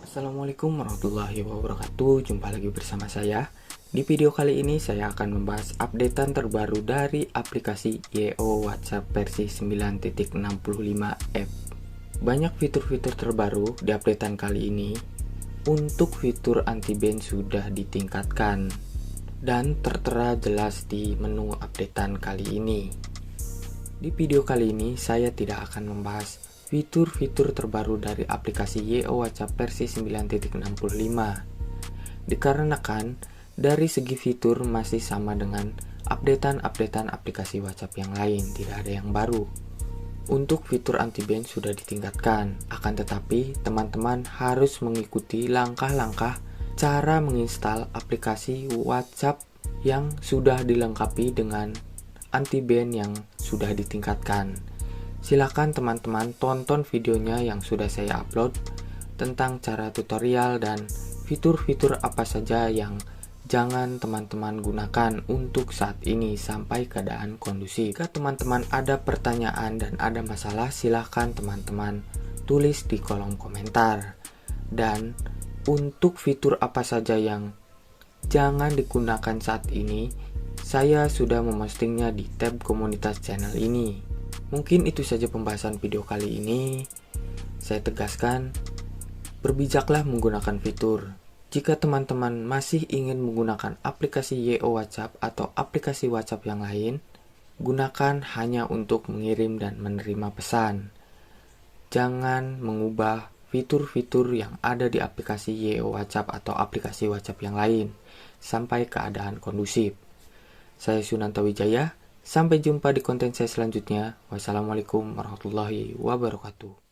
Assalamualaikum warahmatullahi wabarakatuh. Jumpa lagi bersama saya. Di video kali ini saya akan membahas updatean terbaru dari aplikasi YO WhatsApp versi 9.65F. Banyak fitur-fitur terbaru di updatean kali ini. Untuk fitur anti-ban sudah ditingkatkan dan tertera jelas di menu updatean kali ini. Di video kali ini saya tidak akan membahas fitur-fitur terbaru dari aplikasi YO WhatsApp versi 9.65 dikarenakan dari segi fitur masih sama dengan updatean aplikasi WhatsApp yang lain, tidak ada yang baru. Untuk fitur anti-ban sudah ditingkatkan, akan tetapi teman-teman harus mengikuti langkah-langkah cara menginstal aplikasi WhatsApp yang sudah dilengkapi dengan anti-ban yang sudah ditingkatkan. Silakan teman-teman tonton videonya yang sudah saya upload tentang cara tutorial dan fitur-fitur apa saja yang jangan teman-teman gunakan untuk saat ini sampai keadaan kondusif. Jika teman-teman ada pertanyaan dan ada masalah, silakan teman-teman tulis di kolom komentar. Dan untuk fitur apa saja yang jangan digunakan saat ini, saya sudah memostingnya di tab komunitas channel ini. Mungkin itu saja pembahasan video kali ini. Saya tegaskan, berbijaklah menggunakan fitur. Jika teman-teman masih ingin menggunakan aplikasi YO WhatsApp atau aplikasi WhatsApp yang lain, gunakan hanya untuk mengirim dan menerima pesan. Jangan mengubah fitur-fitur yang ada di aplikasi YO WhatsApp atau aplikasi WhatsApp yang lain sampai keadaan kondusif. Saya Sunanto Wijaya. Sampai jumpa di konten saya selanjutnya. Wassalamualaikum warahmatullahi wabarakatuh.